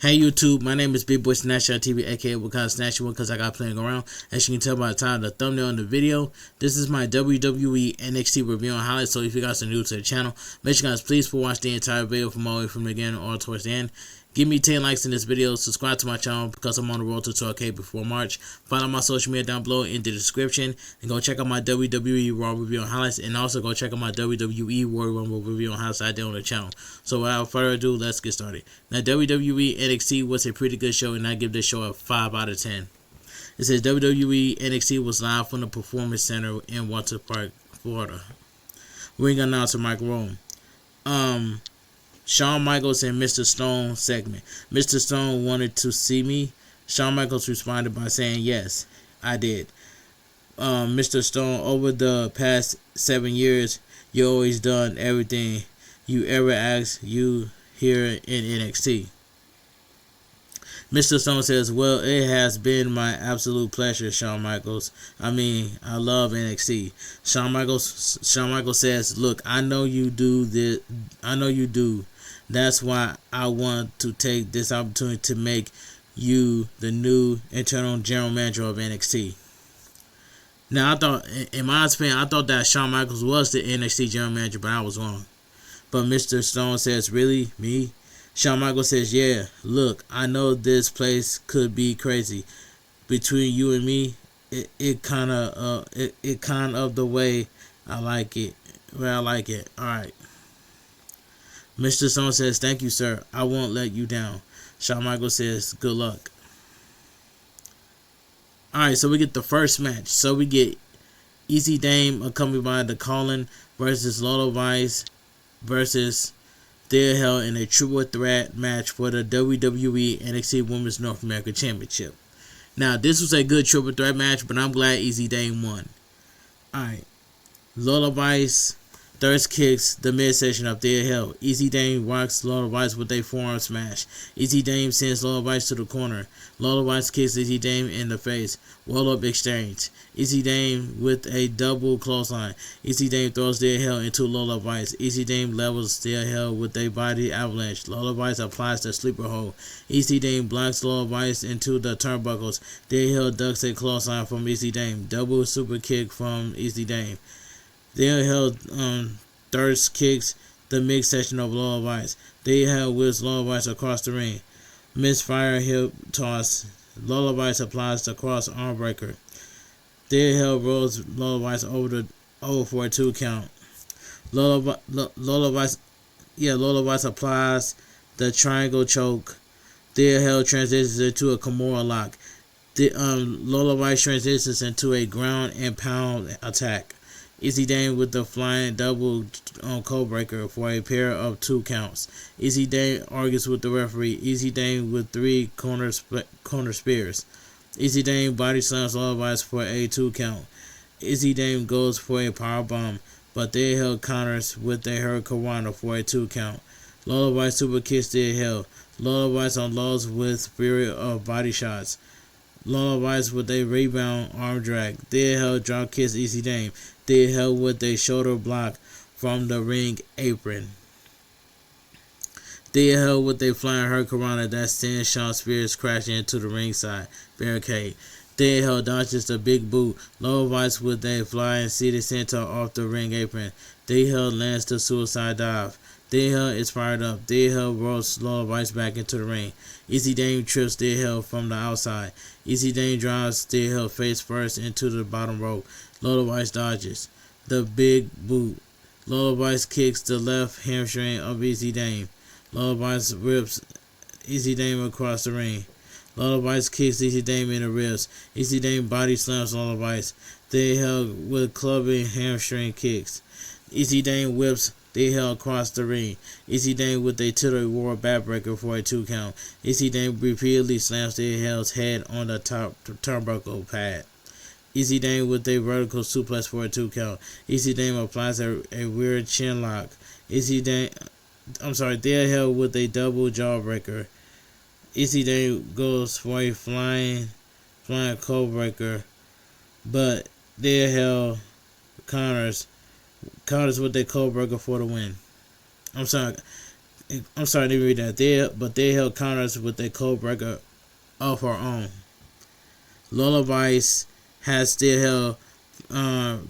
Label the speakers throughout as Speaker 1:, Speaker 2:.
Speaker 1: Hey YouTube, my name is Big Boy Snatcher on TV, aka Wakanda Snatcher One, because I got playing around. As you can tell by the title of the thumbnail in the video, this is my WWE NXT review on highlights. So if you guys are new to the channel, make sure you guys please watch the entire video from all the way from the beginning or towards the end. Give me 10 likes in this video, subscribe to my channel because I'm on the road to 12K before March. Follow my social media down below in the description, and go check out my WWE Raw review on highlights, and also go check out my WWE Royal Rumble review on highlights I did on the channel. So without further ado, let's get started. Now, WWE NXT was a pretty good show, and I give this show a 5 out of 10. It says WWE NXT was live from the Performance Center in Winter Park, Florida. Ring announcer Mike Rome. Shawn Michaels and Mr. Stone segment. Mr. Stone wanted to see me. Shawn Michaels responded by saying, "Yes, I did." Mr. Stone, over the past 7 years, you always done everything you ever asked you here in NXT. Mr. Stone says, "Well, it has been my absolute pleasure, Shawn Michaels. I mean, I love NXT." Shawn Michaels says, "Look, I know you do this. I know you do. That's why I want to take this opportunity to make you the new internal general manager of NXT." Now, I thought, in my opinion, I thought that Shawn Michaels was the NXT general manager, but I was wrong. But Mr. Stone says, "Really? Me?" Shawn Michaels says, "Yeah, look, I know this place could be crazy. Between you and me, it kind of the way I like it. Where I like it. All right." Mr. Stone says, "Thank you, sir. I won't let you down." Shawn Michaels says, "Good luck." Alright, so we get the first match. So we get Easy Dame accompanied by the Colin versus Lola Vice versus Thea Hell in a triple threat match for the WWE NXT Women's North America Championship. Now, this was a good triple threat match, but I'm glad Easy Dame won. Alright, Lola Vice thirst kicks the midsection of Thea Hell. Easy Dame rocks Lola Vice with a forearm smash. Easy Dame sends Lola Vice to the corner. Lola Vice kicks Easy Dame in the face. Roll-up exchange. Easy Dame with a double clothesline. Easy Dame throws Thea Hell into Lola Vice. Easy Dame levels Thea Hell with a body avalanche. Lola Vice applies the sleeper hold. Easy Dame blocks Lola Vice into the turnbuckles. Thea Hell ducks a clothesline from Easy Dame. Double super kick from Easy Dame. Thea Hell thirst kicks the midsection of Lola Vice. Thea Hell whips Lola Vice across the ring. Misfire hip toss. Lola Vice applies the cross arm breaker. Thea Hell rolls Lola Vice over for a 2 count. Lola Vice applies the triangle choke. Thea Hell transitions into a Kimura lock. Lola Vice transitions into a ground and pound attack. Easy Dame with the flying double code breaker for a pair of 2 counts. Easy Dame argues with the referee. Easy Dame with 3 corner spears. Easy Dame body slams Lola Vice for a 2 count. Easy Dame goes for a power bomb, but Thea Hell counters with a hurricanrana for a 2 count. Lola Vice super kicks Thea Hell. Lola Vice unloads with fury of body shots. Lola Vice with a rebound arm drag. Thea Hell drop kicks Easy Dame. Thea Hell with a shoulder block from the ring apron. Thea Hell with a flying hurricanrana that sends Shawn Spears crashing into the ringside barricade. Thea Hell dodges the big boot. Lola Vice with a flying seated centaur off the ring apron. Thea Hell lands the suicide dive. Thea Hell is fired up. Thea Hell rolls Lola Vice back into the ring. Easy Dame trips Thea Hell from the outside. Easy Dame drives Thea Hell face first into the bottom rope. Lola Vice dodges the big boot. Lola Vice kicks the left hamstring of Easy Dame. Lola Vice rips Easy Dame across the ring. Lola Vice kicks Easy Dame in the ribs. Easy Dame body slams Lola Vice. Thea Hell with clubbing hamstring kicks. Easy Dame whips Thea Hell across the ring. Easy Dame with a Tittle War backbreaker for a 2 count. Easy Dame repeatedly slams Thea Hell's head on the top turnbuckle pad. Easy Dame with a vertical suplex for a 2 count. Easy Dame applies a weird chin lock. Thea Hell with a double jawbreaker. Easy Dame goes for a flying code breaker, but Thea Hell counters with a code breaker for the win. I'm sorry, I didn't read that. They held counters with a code breaker of her own. Lola Vice has still held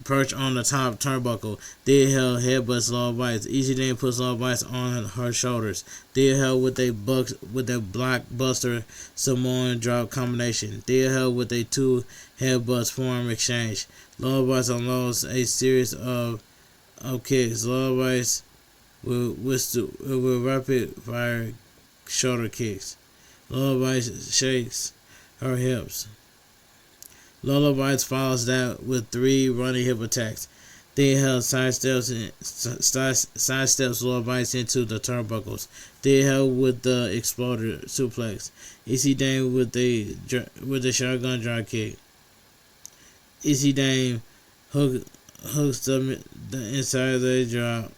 Speaker 1: perched on the top turnbuckle. They held headbutts Lola Vice. Easy Dame puts Lola Vice on her shoulders. They held with a blockbuster Samoan drop combination. They held with a two headbutts forearm exchange. Lola Vice unloads a series of kicks. Lola Vice with rapid fire shoulder kicks. Lola Vice shakes her hips. Lola Vice follows that with three running hip attacks. They held sidesteps Lola Vice into the turnbuckles. They held with the exploder suplex. EC Dame with the shotgun drop kick. EC Dame hooks the inside leg drop.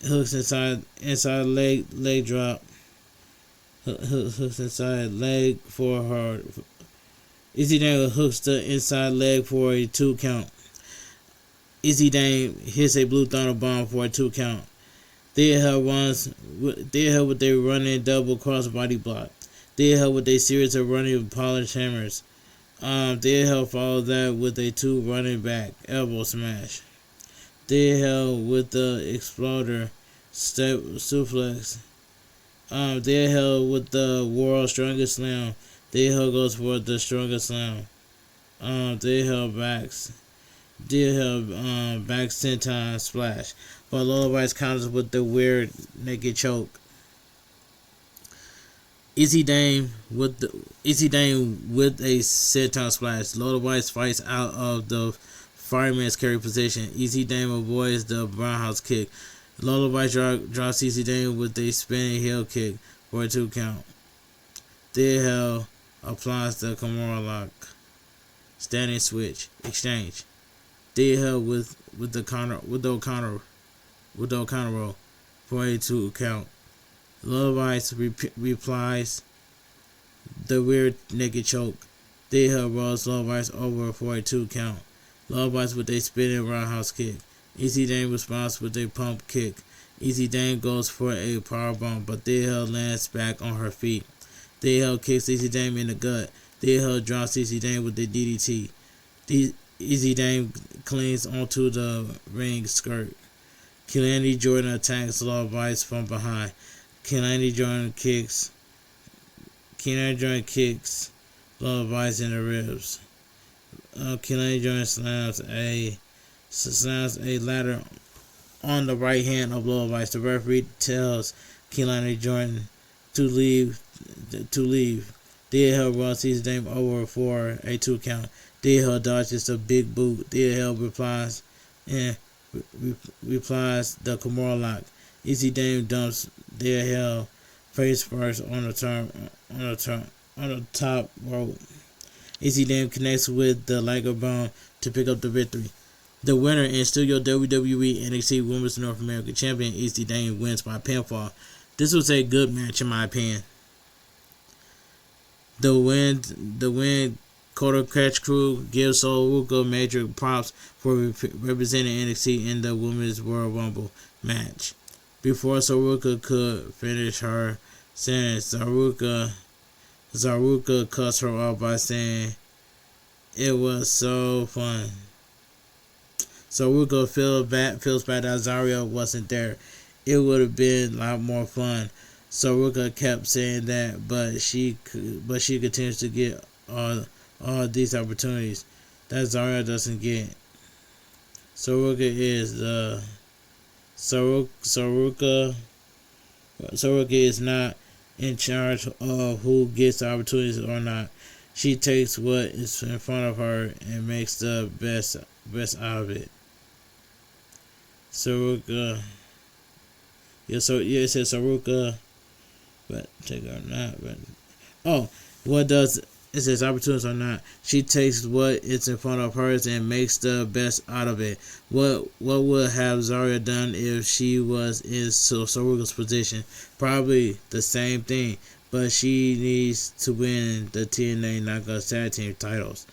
Speaker 1: Hooks inside leg drop. Hooks inside leg for her. Easy Dame hooks the inside leg for a 2 count. Easy Dame hits a blue thunder bomb for a 2 count. They held with a running double crossbody block. They held with a series of running polished hammers. They held followed that with a 2 running back elbow smash. They held with the exploder step suplex. They held with the world's strongest slam. They held goes for the strongest slam. They held backs. They held back senton splash. But Lola Vice counters with the weird naked choke. Easy Dame with a senton splash. Lola Vice fights out of the fireman's carry position. Easy Dame avoids the roundhouse kick. Lola Vice drops Easy Dame with a spinning heel kick for a 2 count. They held applies the Kimura lock. Standing switch. Exchange. They held with the O'Connor roll for a 2 count. Lola Vice replies the weird naked choke. They held rolls Lola Vice over for a 2 count. Lola Vice with a spinning roundhouse kick. Easy Dame responds with a pump kick. Easy Dame goes for a powerbomb, but they held lands back on her feet. They held kicks Easy Dame in the gut. They held drops Easy Dame with the DDT. Easy Dame clings onto the ring skirt. Kelani Jordan attacks Lola Vice from behind. Kelani Jordan kicks Lola Vice in the ribs. Kelani Jordan slams a ladder on the right hand of Lola Vice. The referee tells Kelani Jordan to leave. They held Ross Easy Dame over for a 2 count. They held dodges a big boot. They held replies the Kimura lock. Easy Dame dumps their held face first on the top rope. Easy Dame connects with the Liger Bone to pick up the victory. The winner and still your WWE NXT Women's North America Champion, Easy Dame, wins by pinfall. This was a good match in my opinion. The win Coda Catch Crew gives Soruka major props for representing NXT in the Women's Royal Rumble match. Before Soruka could finish her sentence, Soruka cuts her off by saying, "It was so fun." Soruka feels bad that Zarya wasn't there. It would have been a lot more fun. Soruka kept saying that, but she continues to get all these opportunities that Zarya doesn't get. Soruka is not in charge of who gets the opportunities or not. She takes what is in front of her and makes the best out of it. Soruka. It says Soruka, but take her or not. But what does it says opportunities or not? She takes what is in front of hers and makes the best out of it. What would have Zarya done if she was in Soruka's position? Probably the same thing, but she needs to win the TNA Knockouts Tag Team titles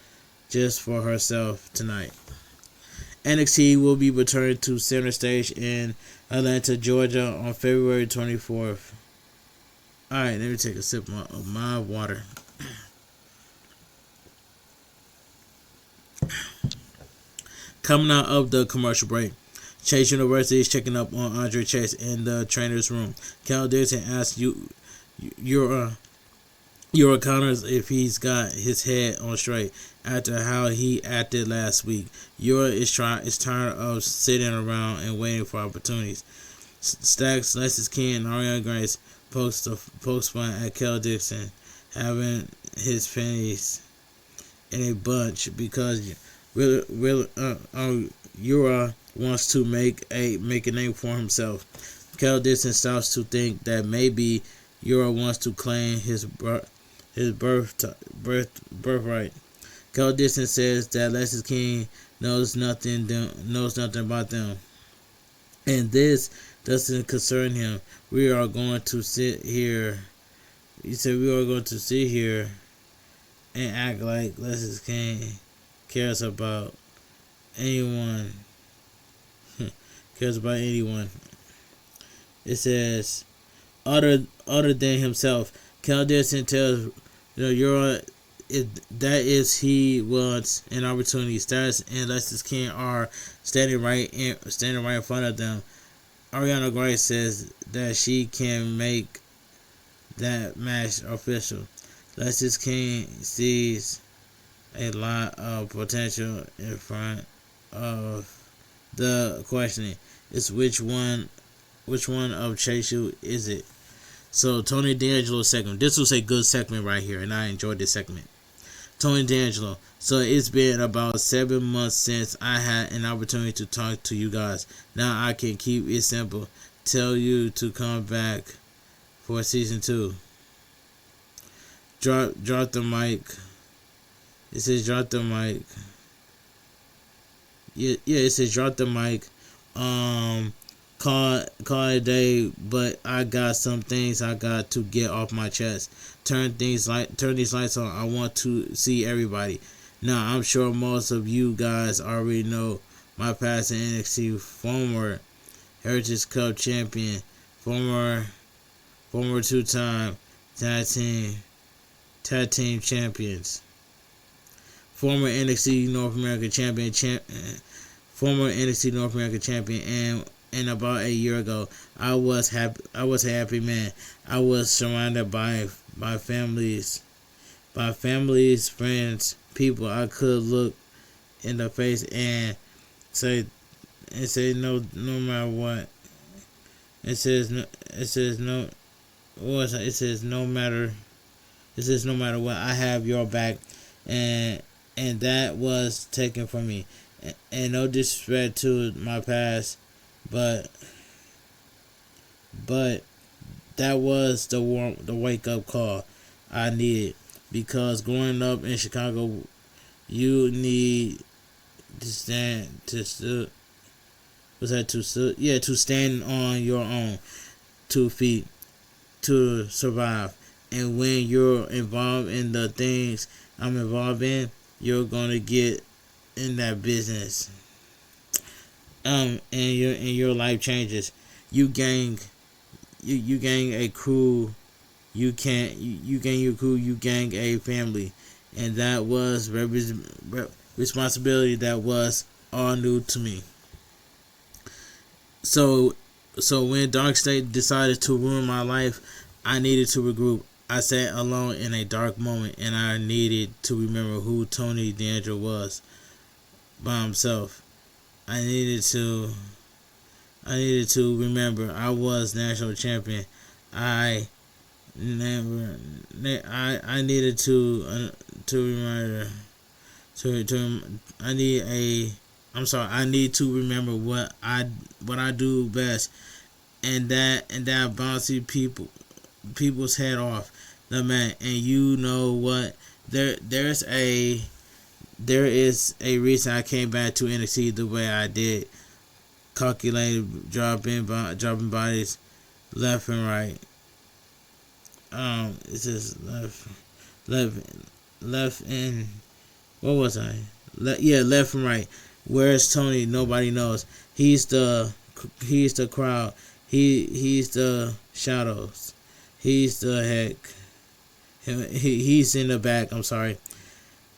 Speaker 1: just for herself tonight. NXT will be returned to center stage in Atlanta, Georgia on February 24th. Alright, let me take a sip of my water. Coming out of the commercial break, Chase University is checking up on Andre Chase in the trainer's room. Cal Dixon asks your counters if he's got his head on straight after how he acted last week. Ura is tired of sitting around and waiting for opportunities. Stacks, Lexis King, and Ariana Grace post fun at Cal Dixon having his pennies in a bunch because Ura wants to make a name for himself. Cal Dixon starts to think that maybe Ura wants to claim his birthright. Cal Dixon says that Lexis King knows nothing about them, and this doesn't concern him. We are going to sit here. He said we are going to sit here and act like Lexis King cares about anyone. It says other than himself. Cal Dixon tells that is he wants an opportunity. Stars and Lexis King are standing right in front of them. Ariana Grace says that she can make that match official. Lexis King sees a lot of potential in front of the questioning. It's which one of Chase is it? So Tony D'Angelo's segment. This was a good segment right here, and I enjoyed this segment. Tony D'Angelo. So it's been about 7 months since I had an opportunity to talk to you guys. Now I can keep it simple. Tell you to come back for season 2. Drop the mic. It says drop the mic. Yeah, it says drop the mic. Call it a day, but I got some things I got to get off my chest. Turn these lights on. I want to see everybody. Now I'm sure most of you guys already know my past in NXT. Former Heritage Cup champion, former 2-time tag team champions, former NXT North American champion, and about a year ago, I was a happy man. I was surrounded by families, friends, people I could look in the face and say no matter what. It says no matter what, I have your back, and that was taken from me. And no disrespect to my past, but that was the wake up call I needed, because growing up in Chicago, you need to stand on your own 2 feet to survive. And when you're involved in the things I'm involved in, you're gonna get in that business. And your life changes. You gain a crew. You gain your crew. You gain a family, and that was responsibility that was all new to me. So when Dark State decided to ruin my life, I needed to regroup. I sat alone in a dark moment, and I needed to remember who Tony D'Angelo was by himself. I needed to remember I was national champion. I needed to remember I need to remember what I do best, and that bouncy people's head off the man. And you know what? There is a reason I came back to NXT the way I did. Calculated, dropping bodies left and right. It's just left and what was I? Left and right. Where's Tony? Nobody knows. He's the He's the crowd. He's the shadows. He's the heck. He's in the back. I'm sorry.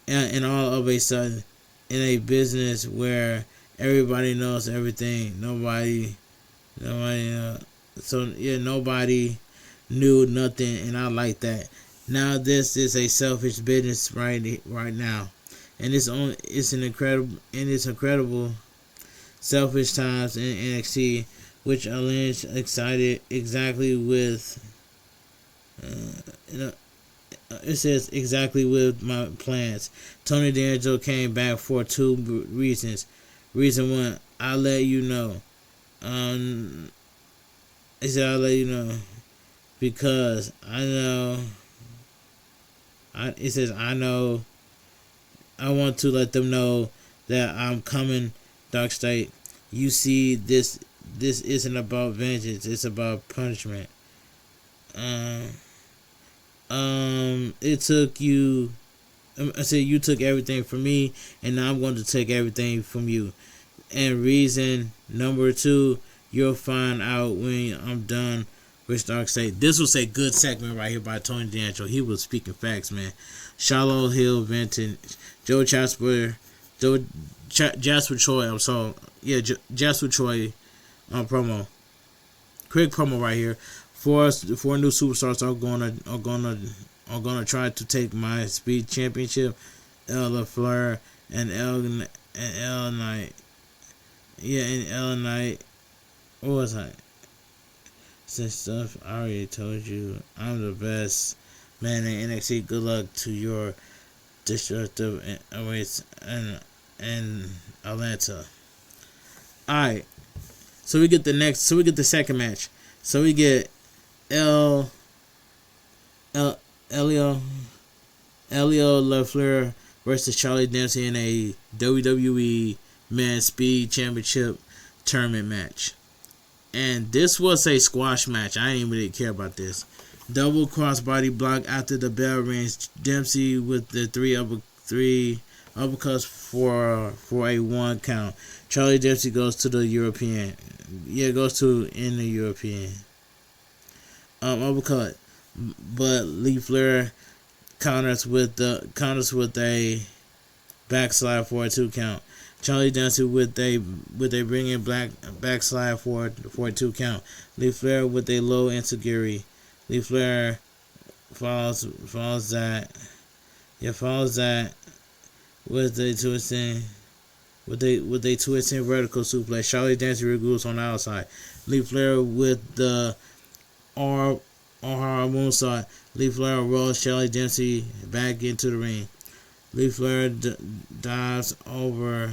Speaker 1: And all of a sudden, in a business where everybody knows everything, nobody. Nobody knew nothing, and I like that. Now this is a selfish business right now, and it's incredible selfish times in NXT, which aligns exactly with it says exactly with my plans. Tony D'Angelo came back for two reasons. Reason one, I'll let you know. He said, I'll let you know because I know. It says, I know. I want to let them know that I'm coming, Dark State. You see, this isn't about vengeance. It's about punishment. It took you. I said you took everything from me, and now I'm going to take everything from you. And reason number two, you'll find out when I'm done with Dark State. This was a good segment right here by Tony D'Angelo. He was speaking facts, man. Shallow Hill Vinton, Jasper Troy. I'm sorry. Yeah, Jasper Troy promo. Quick promo right here. Four new superstars are gonna try to take my speed championship. El LaFleur and El Knight. Yeah, and El Knight. What was I? Since stuff I already told you, I'm the best man in NXT. Good luck to your destructive awaits in Atlanta. Alright. So we get the second match. So we get Elio LaFleur versus Charlie Dempsey in a WWE Men's Speed Championship tournament match. And this was a squash match. I didn't really care about this. Double crossbody block after the bell rings. Dempsey with the three uppercuts for a 1 count. Charlie Dempsey goes to the European. Yeah, goes to in the European. Uppercut. But Lee Flair counters with a backslide for a 2 count. Charlie Dempsey with a bringing black backslide for a 2 count. Lee Flair with a low enziguri. Lee Flair follows that with a twisting vertical suplex. Charlie Dempsey regroups on the outside. Lee Flair with the arm moonsault. Lee Flair rolls Charlie Dempsey back into the ring. Lee Flair dives over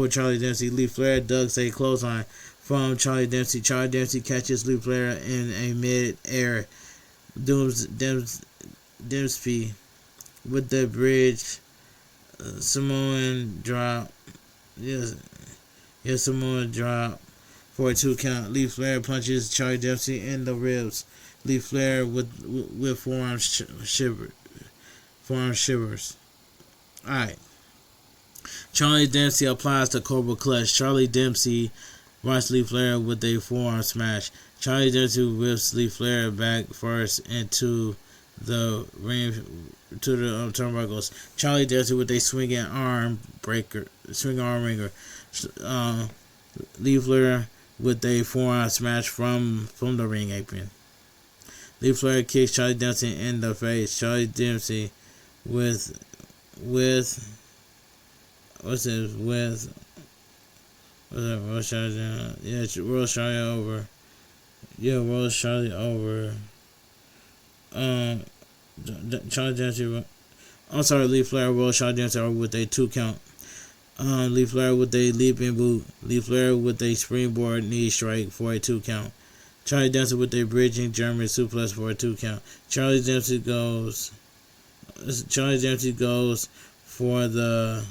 Speaker 1: Charlie Dempsey. Lee Flair ducks a clothesline from Charlie Dempsey. Charlie Dempsey catches Lee Flair in a mid-air. Dempsey with the bridge Samoan drop. Yes, Samoan drop for a 2 count. Lee Flair punches Charlie Dempsey in the ribs. Lee Flair with forearm shivers. Alright. Charlie Dempsey applies the Cobra Clutch. Charlie Dempsey rights Lee Flair with a forearm smash. Charlie Dempsey whips Lee Flair back first into the ring to the turnbuckles. Charlie Dempsey with a swinging arm ringer. Lee Flair with a forearm smash from the ring apron. Lee Flair kicks Charlie Dempsey in the face. Charlie Dempsey with rolls Charlie over. Yeah, rolls Charlie over. Charlie Dempsey. I'm sorry, Lee Flair rolls Charlie Dempsey over with a 2 count. Lee Flair with a leaping boot. Lee Flair with a springboard knee strike for a 2 count. Charlie Dempsey with a bridging German suplex for a 2 count. Charlie Dempsey goes for the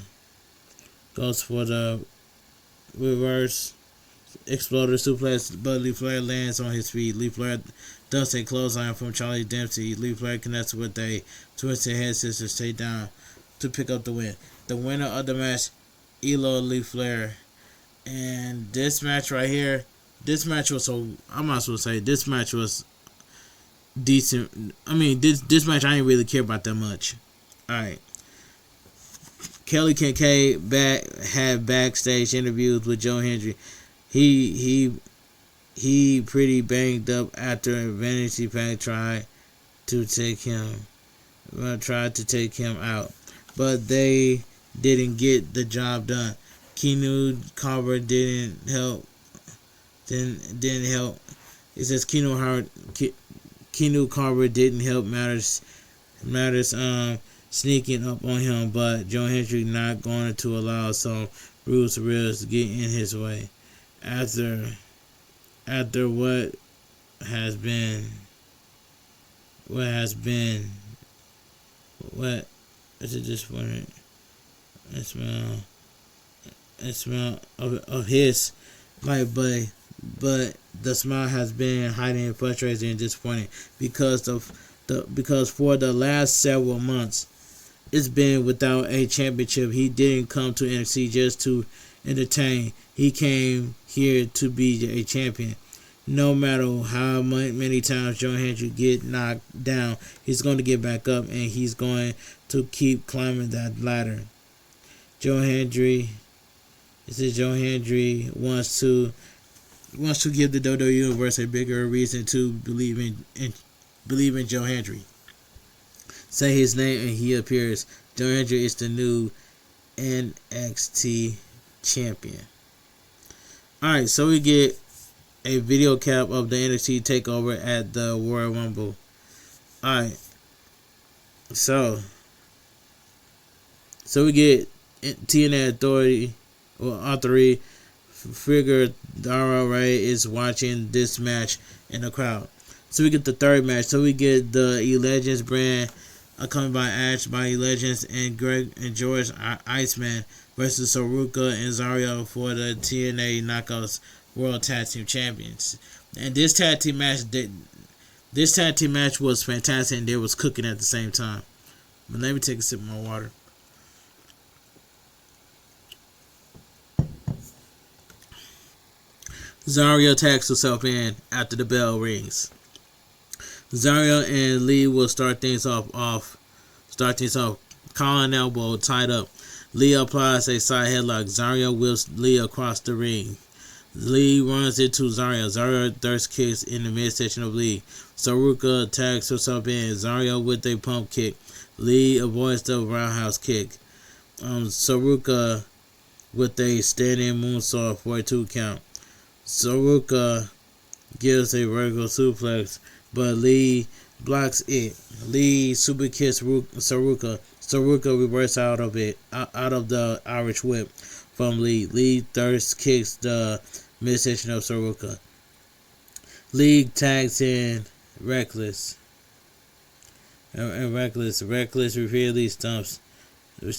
Speaker 1: reverse exploder suplex, but Lee Flair lands on his feet. Lee Flair does a clothesline from Charlie Dempsey. Lee Flair connects with a twisted head scissors takedown to pick up the win. The winner of the match, Elo Lee Flair. And this match right here, this match was I'm not supposed to say this match was decent. I mean, this match I didn't really care about that much. All right. Kelly Kincaid had backstage interviews with Joe Hendry. He pretty banged up after Vanity Pack tried to take him out, but they didn't get the job done. Keanu Carver didn't help. It says Keanu Carver didn't help matters sneaking up on him, but Joe Hendry not going to allow some rules to get in his way. After what is it just funny? It smell of his like, but the smile has been hiding, frustrated, and disappointing because for the last several months it's been without a championship. He didn't come to NXT just to entertain. He came here to be a champion. No matter how many times Joe Hendry get knocked down, he's going to get back up and he's going to keep climbing that ladder. Joe Hendry wants to give the WWE Universe a bigger reason to believe in Joe Hendry. Say his name and he appears. Joe Hendry is the new NXT champion. Alright, so we get a video cap of the NXT takeover at the Royal Rumble. Alright. So we get TNA Authority figure Dara Ray is watching this match in the crowd. So we get the third match. So we get the E-Legends brand coming by Ash by E-Legends and Greg and George Iceman versus Saruka and Zario for the TNA Knockouts World Tag Team Champions. And this tag team match was fantastic and they was cooking at the same time. But let me take a sip of my water. Zario tags herself in after the bell rings. Zario and Lee will start things off. Collar and elbow tied up. Lee applies a side headlock. Zario whips Lee across the ring. Lee runs into Zario. Zario thirst kicks in the midsection of Lee. Saruka tags herself in. Zario with a pump kick. Lee avoids the roundhouse kick. Saruka with a standing moonsault for a 2 count. Saruka gives a vertical suplex, but Lee blocks it. Lee super kicks Saruka. Saruka reverses out of the Irish whip from Lee. Lee thirst kicks the midsection of Saruka. Lee tags in Reckless. And Reckless repeatedly stomps on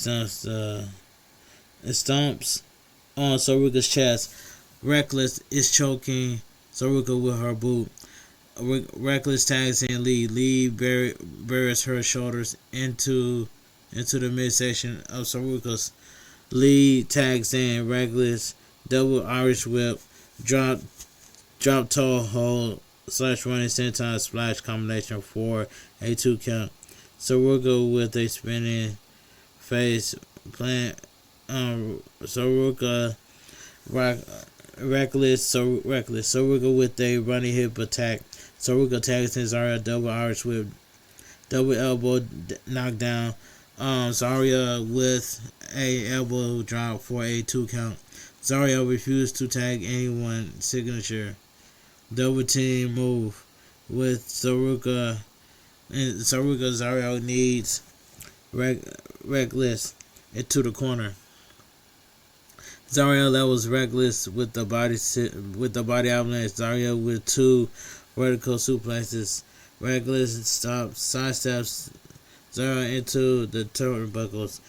Speaker 1: Saruka's chest. Reckless is choking Saruka with her boot. Reckless tags in Lee. Lee buries her shoulders into the midsection of Saruka's. Lee tags in Reckless. Double Irish whip. Drop toe hold / running senton splash combination for a 2 count. Saruka with a spinning face plant. Saruka Reckless. Saruka with a running hip attack. Saruka tags in Zarya, double Irish whip, double elbow knockdown. Zarya with a elbow drop for a 2 count. Zarya refused to tag anyone. Signature double team move with Saruka. And Zarya needs Reckless into the corner. Zarya levels Reckless with the body avalanche. Zarya with 2 vertical suplexes. Reckless sidesteps Zarya into the turnbuckles.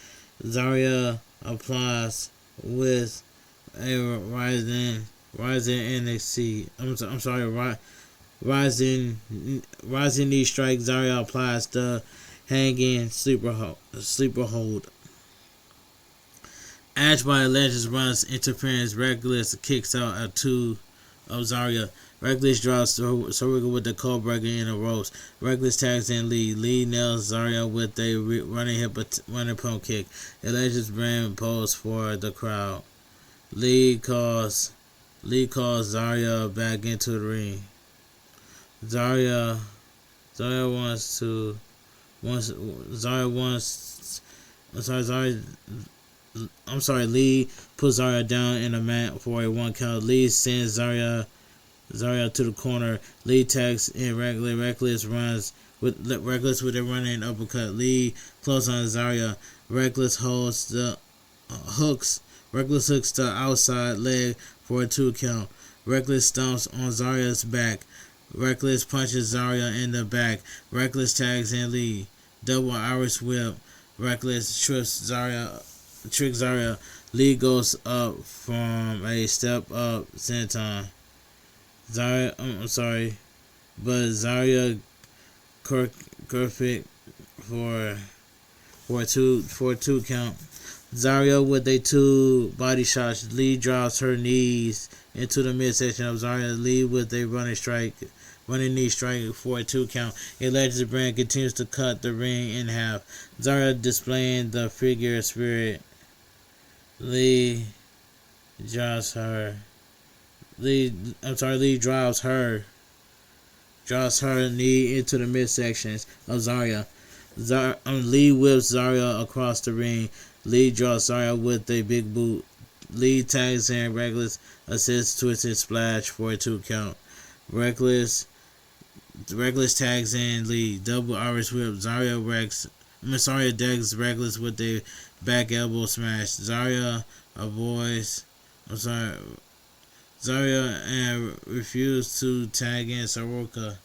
Speaker 1: Zarya applies with a rising NXT. Rising knee strike. Zarya applies the hanging sleeper hold. Ash by Legends runs interference. Reckless kicks out at 2 of Zarya. Reckless drops Sorika with the code breaker in the ropes. Reckless tags in Lee. Lee nails Zarya with a running pump kick. The Legends brand pose for the crowd. Lee calls Zarya back into the ring. Zarya wants to Lee puts Zarya down in the mat for a 1 count. Lee sends Zarya to the corner. Lee tags in Reckless runs with a running uppercut. Lee closes on Zarya. Reckless hooks the outside leg for a 2 count. Reckless stomps on Zarya's back. Reckless punches Zarya in the back. Reckless tags in Lee. Double Irish whip. Reckless tricks Zarya. Lee goes up from a step up senton. But Zarya perfect for a 2 count. Zarya with a 2 body shots. Lee drops her knees into the midsection of Zarya. Lee with a running knee strike for a 2 count. A Legends brand continues to cut the ring in half. Zarya displaying the figure spirit. Lee drives her knee into the midsections of Zarya. Lee whips Zarya across the ring. Lee draws Zarya with a big boot. Lee tags in Reckless, assists Twisted Splash for a 2 count. Reckless tags in Lee, double Irish whip. Zarya decks Reckless with a back elbow smash. Zarya avoids. Zarya and refused to tag in Soroka.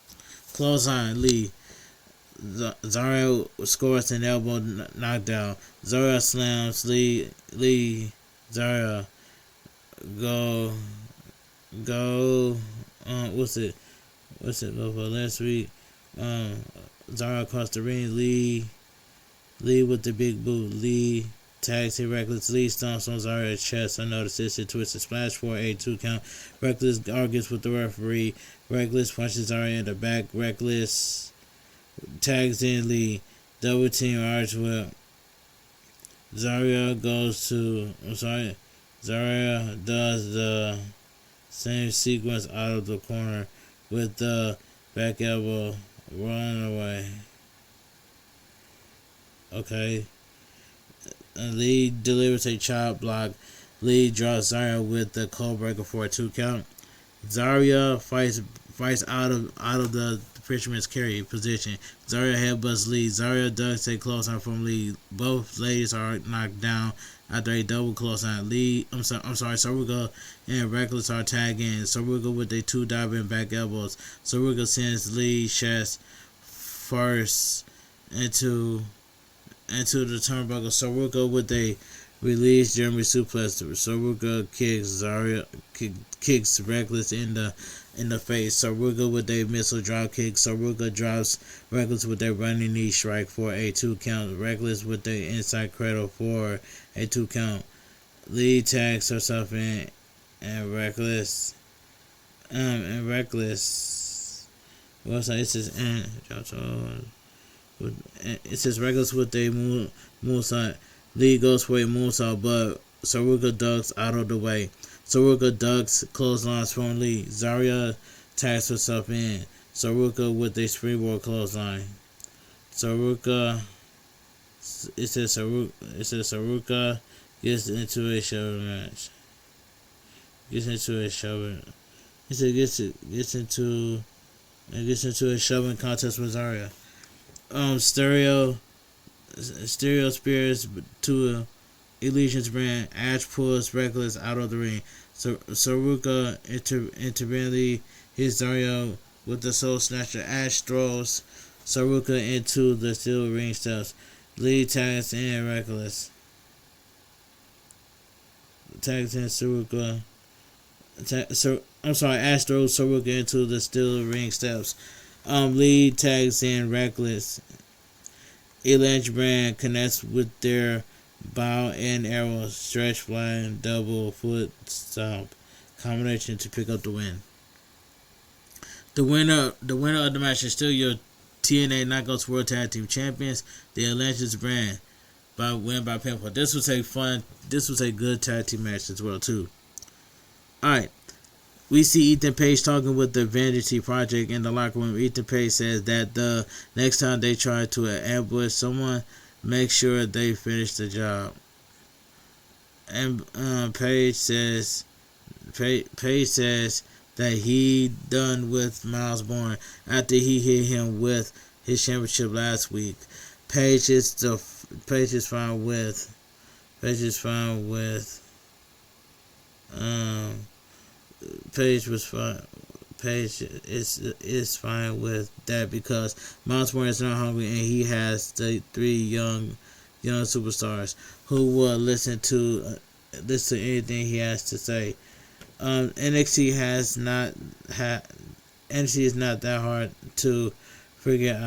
Speaker 1: Clothesline Lee. Zarya scores an elbow knockdown. Zarya slams Lee. Zarya go. What's it go for last week? Zarya across the ring. Lee with the big boot. Lee tags hit Reckless. Lee stomps on Zarya's chest. Another assisted Twisted Splash for a 2 count. Reckless argues with the referee. Reckless punches Zarya in the back. Reckless tags in Lee. Double team Irish whip. Zarya does the same sequence out of the corner with the back elbow. Run away. Okay. Lee delivers a chop block. Lee draws Zarya with the code breaker for a 2 count. Zarya fights out of the fisherman's carry position. Zarya headbutts Lee. Zarya ducks a clothesline from Lee. Both ladies are knocked down after a double clothesline. Soroka and Reckless are tagging. Soroka with a 2 diving back elbows. Soroka sends Lee chest first into the turnbuckle. Soroka with a release German suplex. Soroka kicks Reckless in the face. Soroka with a missile drop kick. Soroka drops Reckless with a running knee strike for a 2 count. Reckless with the inside cradle for a 2 count. Lee tags herself in, and Reckless. What's that? It says Reckless with a moonsault. Lee goes for a moonsault, but Soroka ducks out of the way. Soroka ducks clotheslines from Lee. Zarya tags herself in. Soroka with a springboard clothesline. Soroka gets into a shoving match. Gets into a shoving contest with Zarya. Stereo spears to Elysian's brand. Ash pulls Reckless out of the ring. Soroka intermittently hits Zarya with the Soul Snatcher. Ash throws Soroka into the steel ring steps. Lee tags in Reckless. Tags in Soroka. Ash throws Soroka into the steel ring steps. Lee tags in Reckless. Elange brand connects with their bow and arrow, stretch flying, double foot stomp combination to pick up the win. The winner of the match is still your TNA Knockouts World Tag Team Champions, the Atlantis brand, by win by pinfall. This was a good tag team match as well too. Alright. We see Ethan Page talking with the Vanity Project in the locker room. Ethan Page says that the next time they try to ambush someone, make sure they finish the job. And Page says that he done with Miles Bourne after he hit him with his championship last week. Page is fine with Page is fine with that because Miles Bourne is not hungry and he has the three young superstars who will listen to anything he has to say. NXT is not that hard to figure it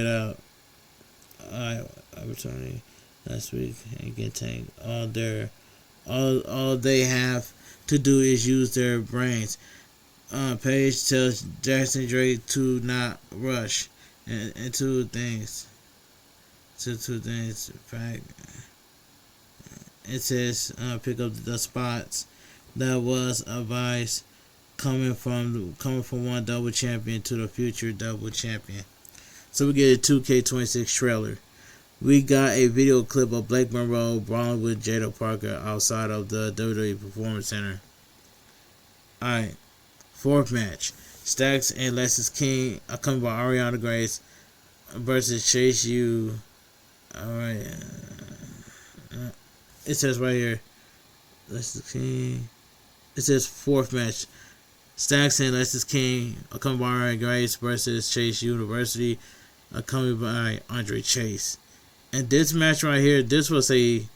Speaker 1: out. Opportunity last week and get tanked. All they have to do is use their brains. Page tells Jackson Drake to not rush. And two things. In fact, it says pick up the spots. That was advice coming from one double champion to the future double champion. So we get a 2K26 trailer. We got a video clip of Blake Monroe brawling with Jada Parker outside of the WWE Performance Center. Alright, fourth match. Stacks and Lexis King accompanied by Ariana Grace versus Chase U. Alright. It says right here. Lexis King. It says fourth match. Stacks and Lexis King accompanied by Ariana Grace versus Chase University accompanied by Andre Chase. And this match right here, this is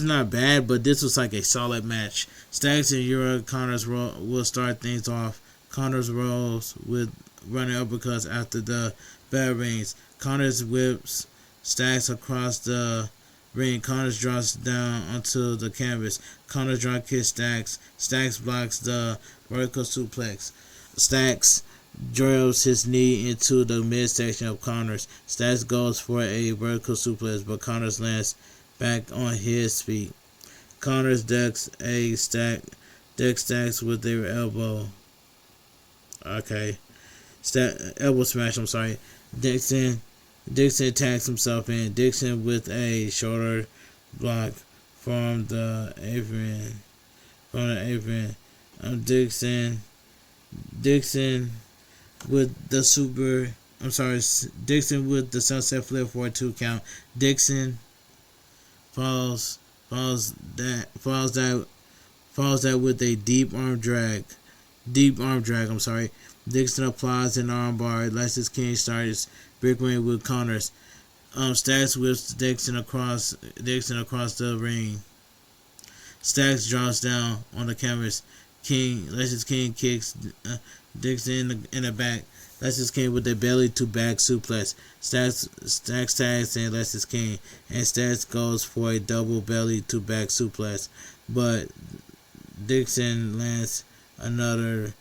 Speaker 1: not bad, but this was like a solid match. Stacks and Uriah Connors will start things off. Connors rolls with running uppercuts after the bell rings. Connors whips Stacks across the ring. Connors drops down onto the canvas. Connors drop kicks Stacks. Stacks blocks the vertical suplex. Stacks drills his knee into the midsection of Connors. Stacks goes for a vertical suplex, but Connors lands back on his feet. Connors decks Stacks with their elbow. Okay. Elbow smash, I'm sorry. Dixon attacks himself in. Dixon with a shoulder block from the apron. Dixon with the sunset flip for a 2 count. Dixon follows that with a deep arm drag. Dixon applies an armbar. Lexis King starts bickering with Connors. Stacks whips Dixon across the ring. Stacks drops down on the canvas. Lexis King kicks Dixon in the back. Lexis King with a belly to back suplex. Stacks tags and Lexis King, and Stacks goes for a double belly to back suplex, but Dixon lands on her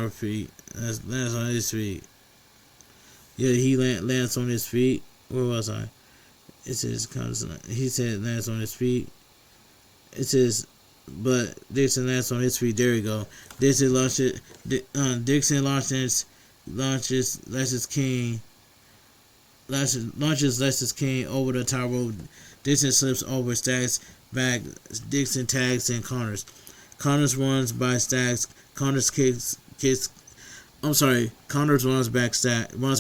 Speaker 1: feet. Lands on his feet. Yeah, he lands on his feet. Where was I? It says he said lands on his feet. It says, but Dixon lands on his feet. There we go. Dixon launches Lexis King. Launches Lexis King over the top rope. Dixon slips over Stacks back. Dixon tags and Connors. Connors runs by Stacks. Connors runs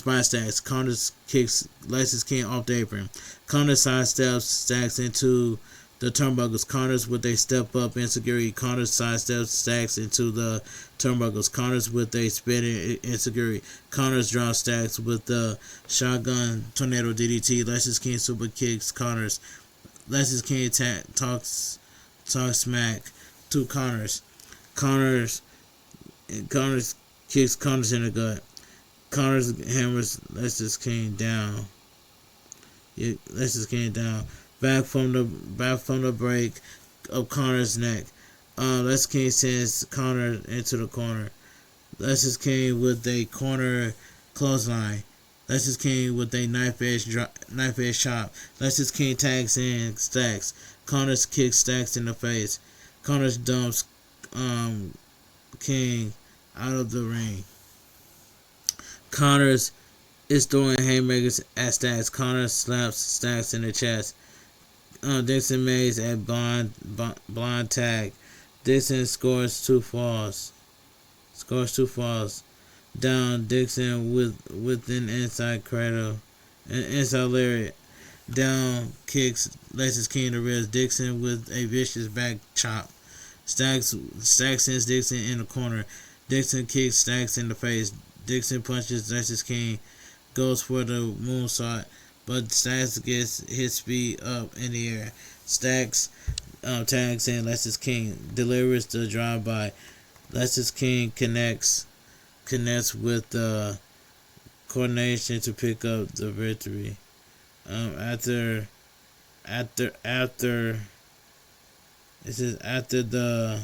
Speaker 1: by Stacks. Connors kicks Lexis King off the apron. Connors sidesteps Stacks into the turnbuckles. Connors with a step up insecurity. Connors sidesteps Stacks into the turnbuckles. Connors with a spinning insecurity. Connors drops Stacks with the shotgun tornado DDT. Lexis King super kicks Connors. Lexis King talks smack to Connors. Connors kicks Connors in the gut. Connors hammers Lexis King down. Lexus King down. Back from the break of Connor's neck. Lexus King sends Connor into the corner. Lexus King with a corner clothesline. Lexus King with a knife edge chop. Lexus King tags in Stacks. Connor's kicks Stacks in the face. Connor's dumps King out of the ring. Connors is throwing haymakers at Stacks. Connor slaps Stacks in the chest. Dixon Mays at blind tag. Dixon scores two falls. Down Dixon with an inside cradle. An inside lariat. Down kicks Lexus King to ribs. Dixon with a vicious back chop. Stacks sends Dixon in the corner. Dixon kicks Stacks in the face. Dixon punches Lexus King. Goes for the moonsault, but Stacks gets his speed up in the air. Stacks tags in Lexus King. Delivers the drive-by. Lexus King connects with the coordination to pick up the victory. After the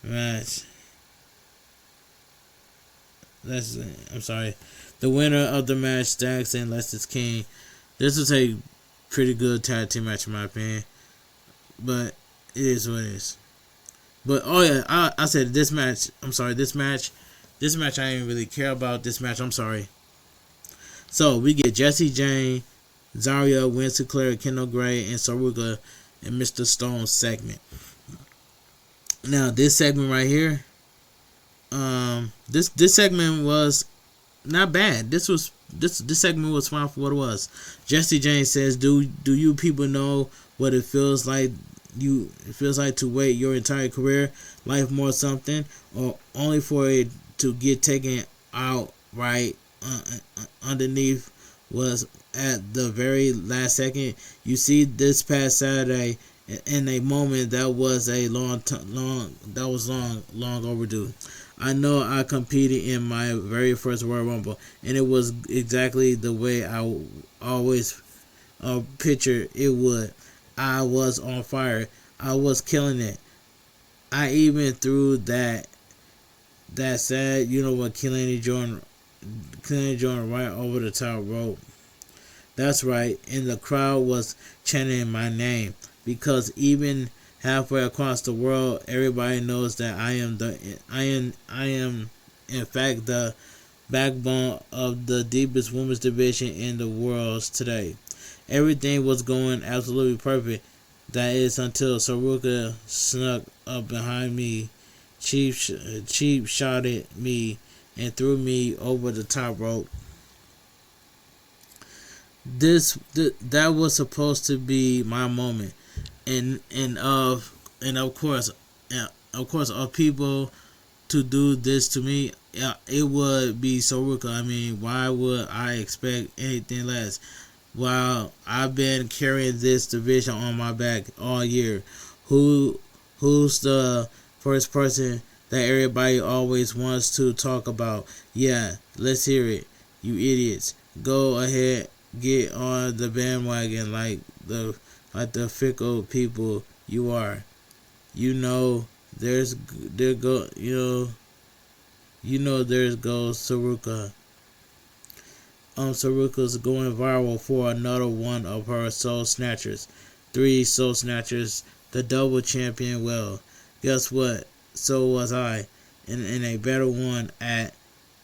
Speaker 1: match. The winner of the match, Stacks and Lexus King. This was a pretty good tag team match in my opinion, but it is what it is. But I said this match. This match I didn't really care about. This match, I'm sorry. So we get Jesse Jane, Zaria, Winston Clare, Kendall Gray, and Saruka in Mr. Stone's segment. Now this segment right here, this segment was not bad. This segment was fine for what it was. Jesse Jane says, "Do you people know what it feels like? It feels like to wait your entire career, life more something, or only for it to get taken out right underneath was at the very last second. You see, this past Saturday, in a moment that was long overdue. I know I competed in my very first Royal Rumble, and it was exactly the way I always pictured it would. I was on fire. I was killing it. I even threw that sad, Killian Jordan right over the top rope. That's right, and the crowd was chanting my name, because even halfway across the world, everybody knows that I am in fact the backbone of the deepest women's division in the world today. Everything was going absolutely perfect. That is until Saruka snuck up behind me, cheap shotted me, and threw me over the top rope. That was supposed to be my moment, and of course, of people to do this to me, it would be Saruka. I mean, why would I expect anything less? While I've been carrying this division on my back all year, who's the first person that everybody always wants to talk about? Yeah, let's hear it, you idiots. Go ahead, get on the bandwagon like the fickle people you are. There's goes Saruka. Saruka's going viral for another one of her Soul Snatchers. 3 Soul Snatchers, the double champion. Well, guess what? So was I, in a better one at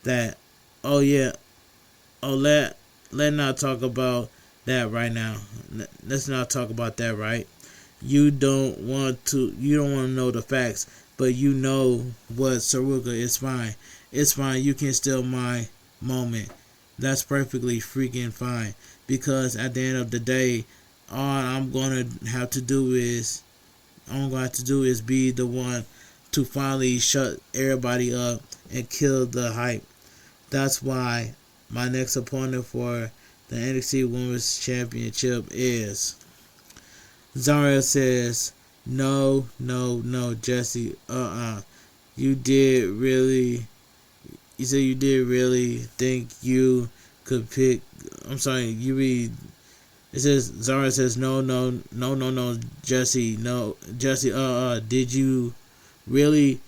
Speaker 1: that. Oh yeah. Oh, let not talk about that right now. Let's not talk about that, right? You don't want to know the facts, but you know what, Saruka, it's fine. It's fine. You can steal my moment. That's perfectly freaking fine, because at the end of the day, all I'm going to have to do is be the one to finally shut everybody up and kill the hype. That's why my next opponent for the NXT Women's Championship is. Zaria says, no, Jesse, you did really think you could pick, you really It says Zara says no, Jesse, no, Jesse, did you really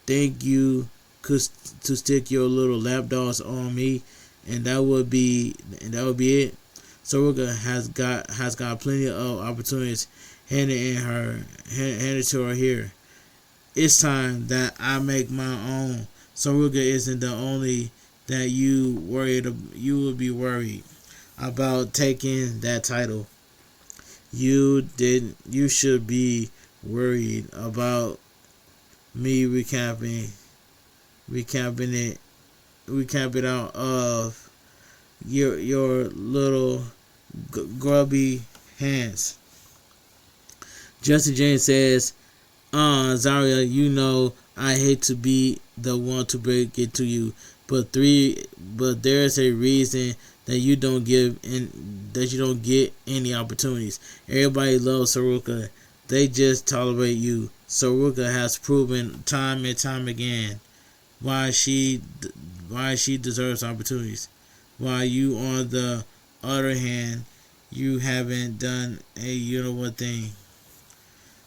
Speaker 1: think you could to stick your little lapdogs on me, and that would be it? Soroka has got plenty of opportunities handed to her here. It's time that I make my own. Soroka isn't the only that you would be worried about taking that title. You should be worried about me recapping it out of your little grubby hands. Jesse James says, Zaria, you know I hate to be the one to break it to you, but there's a reason that you don't get any opportunities. Everybody loves Soroka. They just tolerate you. Soroka has proven time and time again why she deserves opportunities. While you, on the other hand, you haven't done a you know what thing.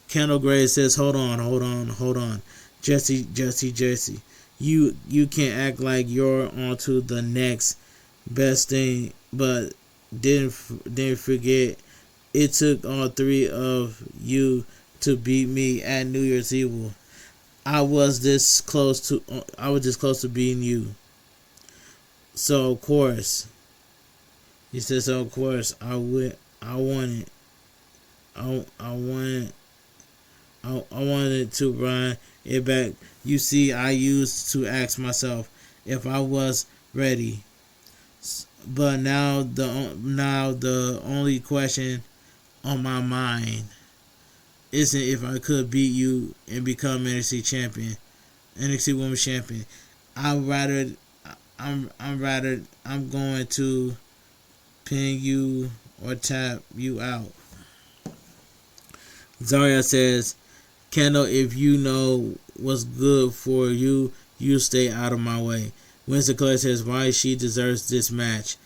Speaker 1: Kendall Gray says, hold on. Jesse. You can't act like you're on to the next best thing, but didn't forget it took all three of you to beat me at New Year's Eve. I was this close to beating you. So of course, he says, so of course I wanted to run it back. You see, I used to ask myself if I was ready. But now the only question on my mind isn't if I could beat you and become NXT Women's Champion. I'm going to pin you or tap you out. Zarya says, Kendall, if you know what's good for you, you stay out of my way. Winston Clay says, why she deserves this match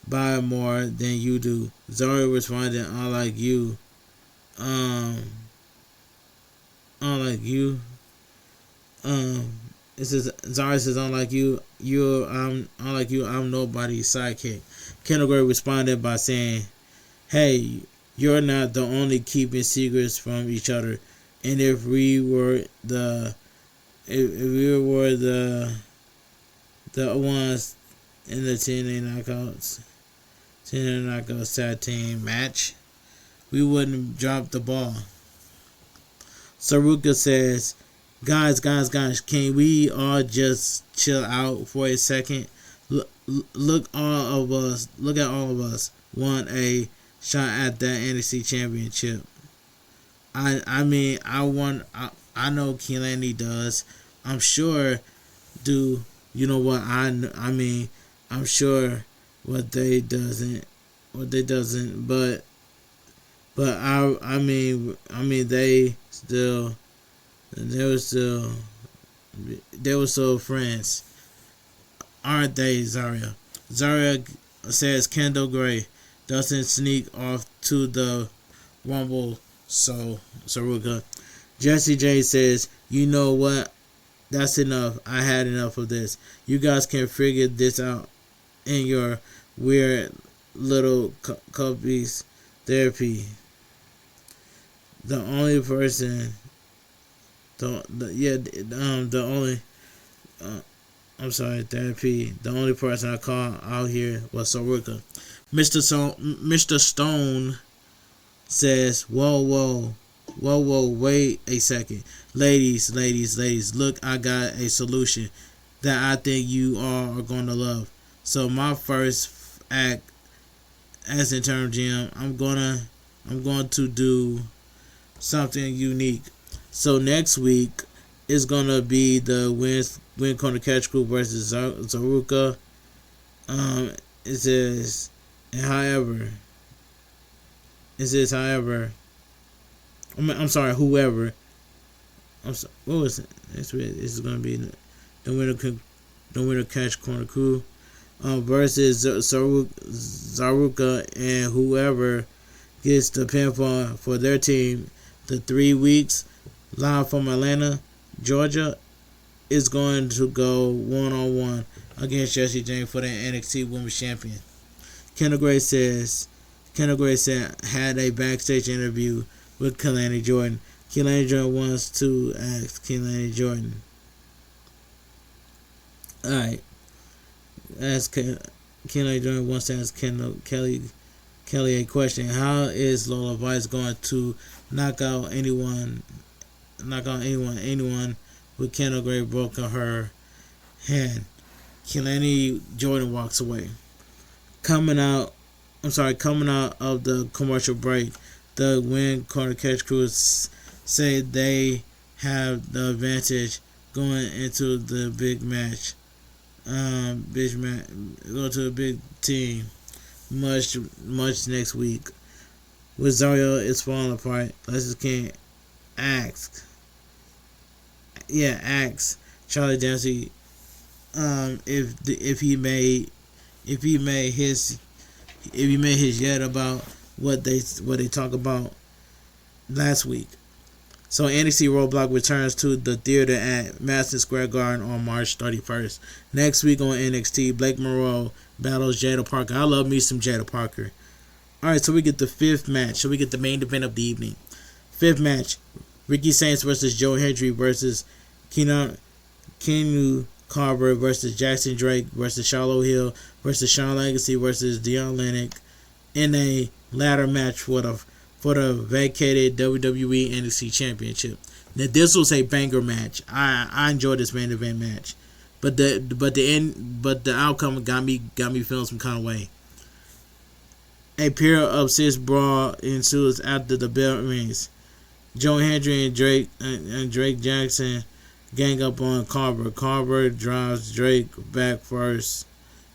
Speaker 1: by more than you do. Zarya responded, unlike you. It says Zarya says, unlike you, I'm nobody's sidekick. Kendall Gray responded by saying, hey, you're not the only keeping secrets from each other. And if we were the ones in the TNA Knockouts tag team match, we wouldn't drop the ball. Soroka says, guys, can we all just chill out for a second? Look at all of us want a shot at that NXT Championship. I know Keelaney does. I'm sure do you know what I'm sure what they doesn't but they were still friends, aren't they, Zarya? Zarya says Kendall Gray doesn't sneak off to the Rumble, so Soroka. Jesse J says, you know what? That's enough. I had enough of this. You guys can figure this out in your weird little couples therapy. The only person, therapy. The only person I call out here was Soroka. Mr. Stone says, whoa, wait a second. Ladies, look, I got a solution that I think you all are going to love. So my first act as interim GM, I'm going to do something unique. So next week is going to be the Win Corner Catch Crew versus Soroka. It says, however, whoever. What was it? This is going to be the winner catch corner crew. versus Zaruka, and whoever gets the pinfall for their team. The 3 weeks live from Atlanta, Georgia, is going to go 1-on-1 against Jesse James for the NXT Women's Champion. Kendall Gray said had a backstage interview with Kelani Jordan. Kelani Jordan wants to ask Kelani Jordan. Alright. Kelani Jordan wants to ask Kelly a question. How is Lola Vice going to knock out anyone with Kendall Gray broken her hand? Kelani Jordan walks away. Coming out of the commercial break, the Win Corner Catch Crew say they have the advantage going into the big match. Go to a big team much next week. With Zario is falling apart, Lexis King asks Charlie Dempsey if he made his yet about what they talk about last week. So NXT Roadblock returns to the theater at Madison Square Garden on March 31st. Next week on NXT, Blake Monroe battles Jada Parker. I love me some Jada Parker. Alright, so we get the fifth match. So we get the main event of the evening. Fifth match, Ricky Saints versus Joe Hendry versus Kenu Carver versus Jackson Drake versus Charlotte Hill versus Shawn Legacy versus Dion Lennox in a ladder match for the vacated WWE NXT Championship. Now this was a banger match. I enjoyed this main event match, but the outcome got me feeling some kind of way. A pair of 6 brawl ensues after the bell rings. Joe Hendry and Drake Jackson gang up on Carver. Carver drives Drake back first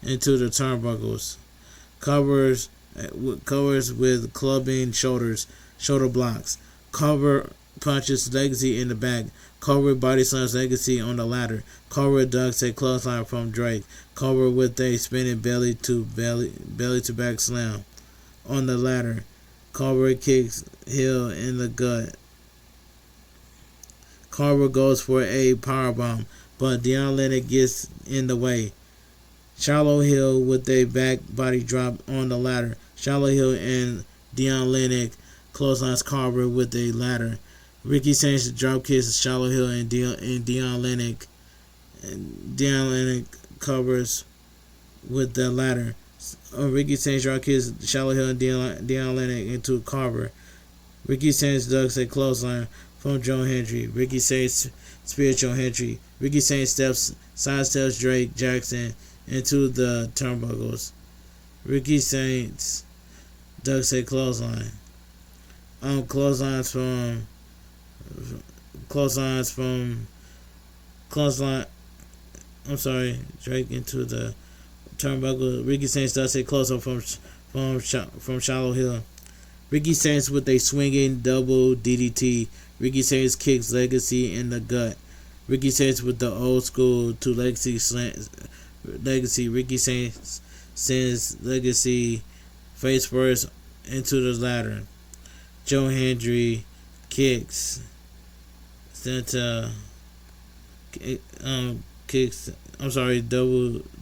Speaker 1: into the turnbuckles. Covers with clubbing shoulder blocks. Carver punches Legacy in the back. Carver body slams Legacy on the ladder. Carver ducks a clothesline from Drake. Carver with a spinning belly to back slam on the ladder. Carver kicks Hill in the gut. Carver goes for a powerbomb, but Dion Lennox gets in the way. Charlotte Hill with a back body drop on the ladder. Charlotte Hill and Dion Lennox clotheslines Carver with a ladder. Ricky Saints drop kicks Charlotte Hill and Dion Lennox. And Dion Lennox covers with the ladder. Ricky Saints drop kicks Charlotte Hill and Dion Lennox into Carver. Ricky Saints ducks a clothesline from Joe Hendry. Ricky Saints spears Joe Hendry. Ricky Saints sidesteps Drake Jackson into the turnbuckles. Ricky Saints ducks a clothesline. Clothesline. Drake into the turnbuckle. Ricky Saints ducks a clothesline from Charlotte Hill. Ricky Saints with a swinging double DDT. Ricky Saints kicks Legacy in the gut. Ricky Saints with the old school to Legacy slant. Ricky Saints sends Legacy face first into the ladder. Joe Hendry kicks double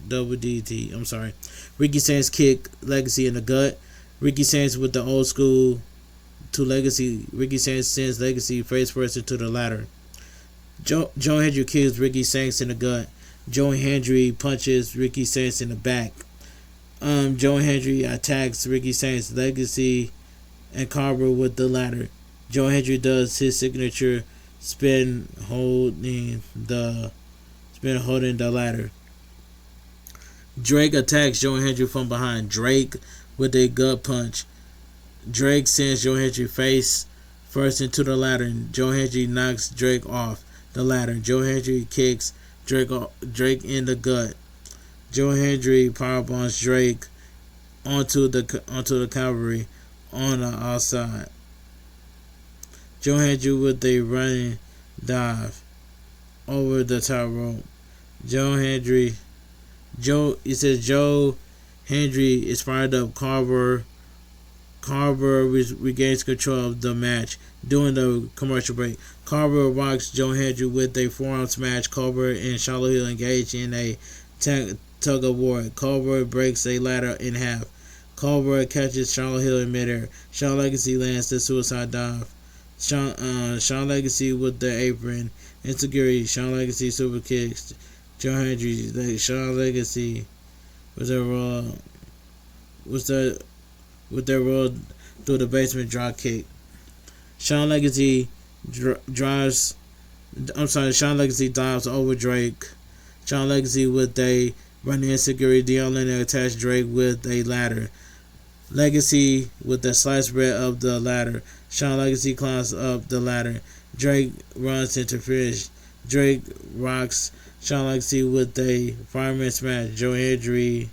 Speaker 1: DDT. Ricky Saints kick Legacy in the gut. Ricky Saints with the old school to Legacy. Ricky Saints sends Legacy face first into the ladder. Joe Hendry kicks Ricky Saints in the gut. Joe Hendry punches Ricky Saints in the back. Joe Hendry attacks Ricky Saints, Legacy, and Carver with the ladder. Joe Hendry does his signature spin holding the ladder. Drake attacks Joe Hendry from behind. Drake with a gut punch. Drake sends Joe Hendry face first into the ladder, and Joe Hendry knocks Drake off the ladder. Joe Hendry kicks Drake in the gut. Joe Hendry powerbombs Drake onto the cavalry on the outside. Joe Hendry with a running dive over the top rope. Joe Hendry Joe Hendry is fired up. Carver regains control of the match during the commercial break. Carver rocks Joe Hendry with a forearm smash. Carver and Charlotte Hill engage in a tug of war. Carver breaks a ladder in half. Carver catches Charlotte Hill in midair. Shawn Legacy lands the suicide dive. Shawn Legacy with the apron. Insecurity. Shawn Legacy super kicks Joe Hendry. Shawn Legacy with their roll through the basement drop kick. Shawn Legacy dives over Drake. Shawn Legacy with a running insecurity. Dion Leonard attached Drake with a ladder. Legacy with the sliced bread up the ladder. Shawn Legacy climbs up the ladder. Drake runs interference. Drake rocks Shawn Legacy with a fireman smash. Joe Hendry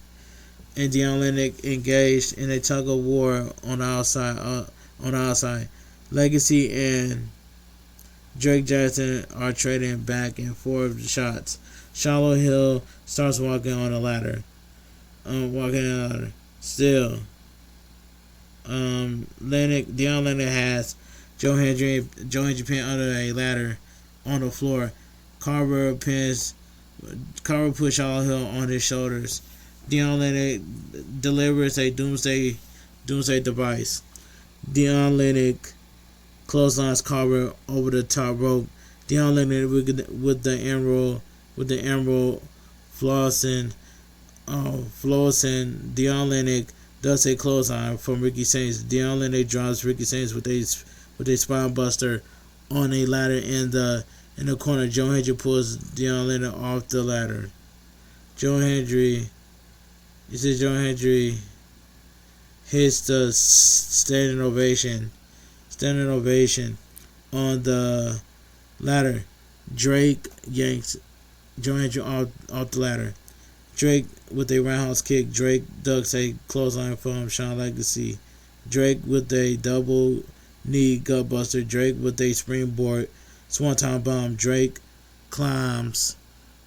Speaker 1: and Dion Leonard engaged in a tug of war on the outside. Legacy and Drake Jackson are trading back and forth shots. Charlotte Hill starts walking on the ladder. Still, Dion Leonard has Joe Hendry pinned under a ladder on the floor. Carver puts Charlotte Hill on his shoulders. Dion Leonard delivers a doomsday device. Dion Leonard clotheslines Carver over the top rope. Dion Leonard with the emerald flossing. Dion Leonard does a clothesline from Ricky Saints. Dion Leonard drives Ricky Saints with a spine buster on a ladder in the corner. Joe Hendry pulls Dion Leonard off the ladder. Joe Hendry hits the standing ovation on the ladder. Drake yanks Joe Hendry off the ladder. Drake with a roundhouse kick. Drake ducks a clothesline from Shawn Legacy. Drake with a double knee gutbuster. Drake with a springboard swanton bomb. Drake climbs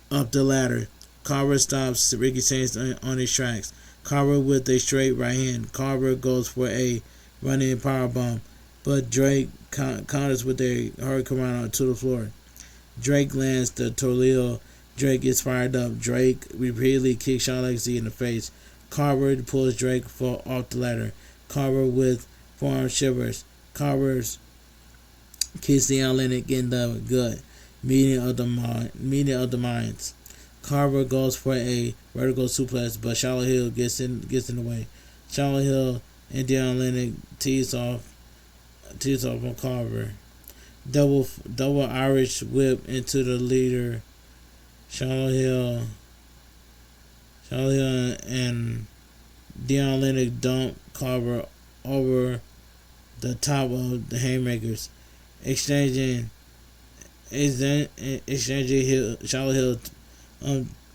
Speaker 1: up the ladder. Carver stops Ricky Saints on his tracks. Carver with a straight right hand. Carver goes for a running powerbomb, but Drake counters with a hurricanrana to the floor. Drake lands the tornado. Drake gets fired up. Drake repeatedly kicks Shawn Legacy in the face. Carver pulls Drake off the ladder. Carver with forearm shivers. Carver's kicks Dion Leonard in the gut. Meeting of the minds. Carver goes for a vertical suplex, but Charlotte Hill gets in the way. Charlotte Hill and Dion Leonard tees off on Carver. Double Irish whip into the leader. Charlotte Hill and Dion Leonard dump Carver over the top of the haymakers, exchanging Charlotte Hill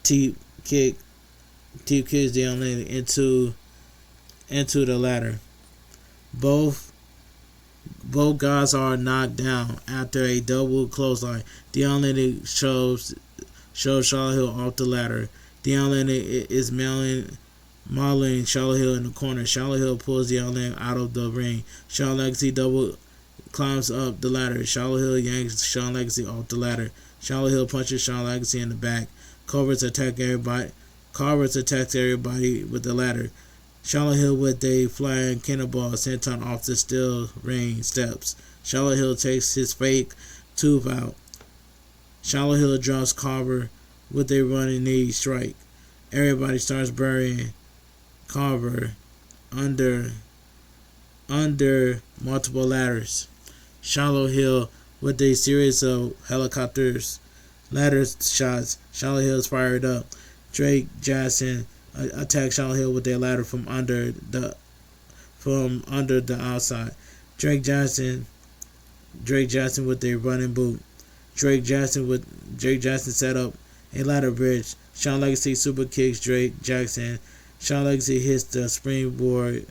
Speaker 1: teep kicks Dion Leonard into the ladder. Both guys are knocked down after a double clothesline. Dion Leonard shoves Charlotte Hill off the ladder. Dion Leonard is modeling Charlotte Hill in the corner. Charlotte Hill pulls Dion Leonard out of the ring. Shawn Legacy double climbs up the ladder. Charlotte Hill yanks Shawn Legacy off the ladder. Charlotte Hill punches Shawn Legacy in the back. Carver attacks everybody with the ladder. Charlotte Hill with a flying cannonball senton off the steel ring steps. Charlotte Hill takes his fake tooth out. Charlotte Hill drops Carver with a running knee strike. Everybody starts burying Carver under multiple ladders. Charlotte Hill with a series of ladder shots. Charlotte Hill is fired up. Drake Jackson attacks Charlotte Hill with a ladder from under the outside. Drake Jackson with a running boot. Drake Jackson set up a ladder bridge. Shawn Legacy super kicks Drake Jackson. Shawn Legacy hits the springboard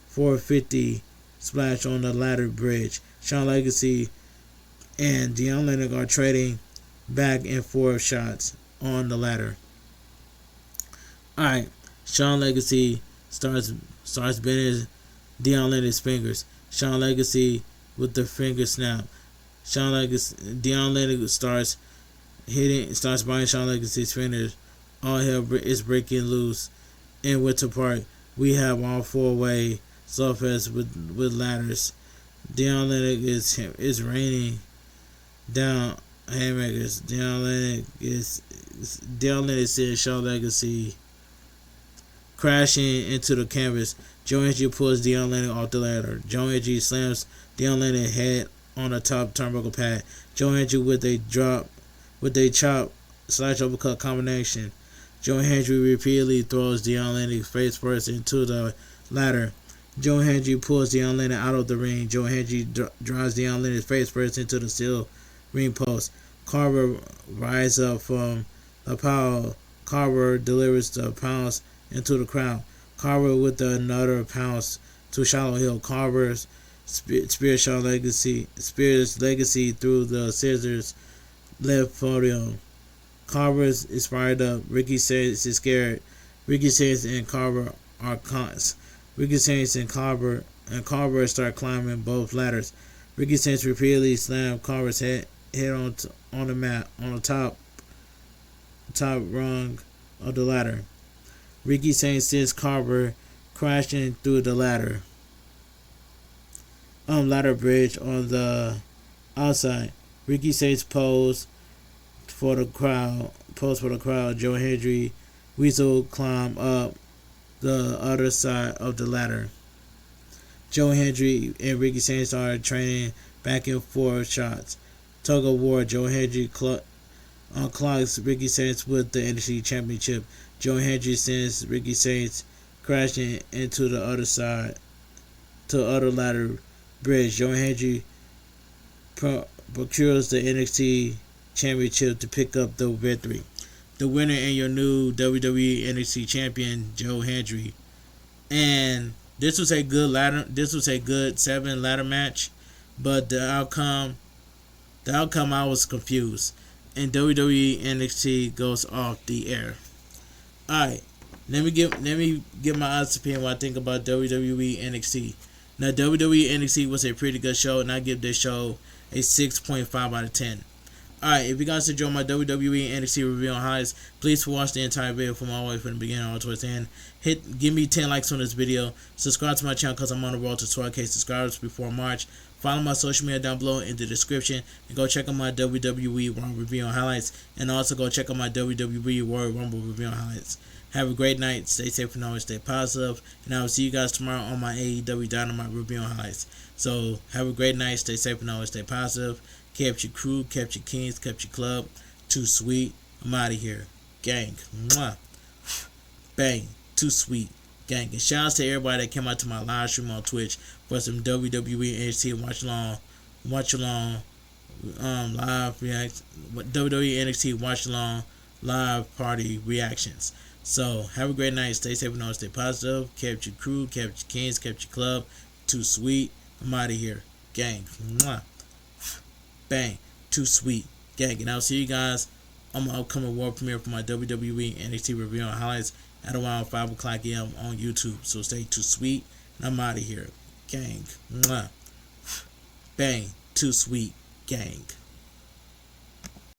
Speaker 1: 450 splash on the ladder bridge. Shawn Legacy and Dion Leonard are trading back and forth shots on the ladder. Alright, Shawn Legacy starts bending Dion Leonard's fingers. Shawn Legacy with the finger snap. Dion Leonard starts biting Shawn Legacy's fingers. All hell is breaking loose. In Winter Park, we have all four-way slugfest with ladders. Dion Leonard is raining down haymakers. Dion Leonard sends Shawn Legacy crashing into the canvas. Joe Hendry pulls Dion Leonard off the ladder. Joe Hendry slams Dion Leonard's head on the top turnbuckle pad. Joe Hendry with a chop slash uppercut combination. Joe Hendry repeatedly throws Dion Leonard face first into the ladder. Joe Hendry pulls Dion Leonard out of the ring. Joe Hendry drives Dion Leonard face first into the steel ring post. Carver rises up from the pile. Carver delivers the pounce into the crowd. Carver with another pounce to Shallow Hill. Carver's spears Legacy through the scissors left podium. Carver's is fired up. Ricky Sainz is scared. Ricky Sainz and Carver are cons. Ricky Sainz and Carver start climbing both ladders. Ricky Sainz repeatedly slammed Carver's head on the mat on the top rung of the ladder. Ricky Sainz sends Carver crashing through the ladder bridge on the outside. Ricky Sainz pose for the crowd. Joe Hendry Weasel climb up the other side of the ladder. Joe Hendry and Ricky Sainz are training back and forth shots. Tug of war. Joe Hendry clocks Ricky Sainz with the NXT Championship. Joe Hendry sends Ricky Sainz crashing into the other side to the other ladder bridge. Joe Hendry procures the NXT Championship to pick up the victory. The winner and your new WWE NXT champion, Joe Hendry. And this was a good 7 ladder match, but the outcome I was confused. And WWE NXT goes off the air. Alright, let me give my honest opinion what I think about WWE NXT. Now, WWE NXT was a pretty good show, and I give this show a 6.5 out of 10. Alright, if you guys enjoyed my WWE NXT review on highlights, please watch the entire video from all the way from the beginning all towards the end. Give me 10 likes on this video. Subscribe to my channel because I'm on the road to 12K subscribers before March. Follow my social media down below in the description. And go check out my WWE Royal review on highlights. And also go check out my WWE Royal Rumble review on highlights. Have a great night. Stay safe and always stay positive. And I will see you guys tomorrow on my AEW Dynamite review on highlights. So have a great night. Stay safe and always stay positive. Kept your crew, kept your kings, kept your club. Too sweet. I'm out of here. Gang. Mwah. Bang. Too sweet. Gang. And shout out to everybody that came out to my live stream on Twitch for some WWE NXT watch along live react WWE NXT watch along live party reactions. So have a great night. Stay safe and always stay positive. Kept your crew, kept your kings, kept your club. Too sweet. I'm out of here. Gang. Mwah. Bang. Too sweet. Gang. And I'll see you guys on my upcoming world premiere for my WWE NXT review on highlights at around 5 o'clock a.m. on YouTube. So stay too sweet. And I'm out of here. Gang. Mwah. Bang. Too sweet. Gang.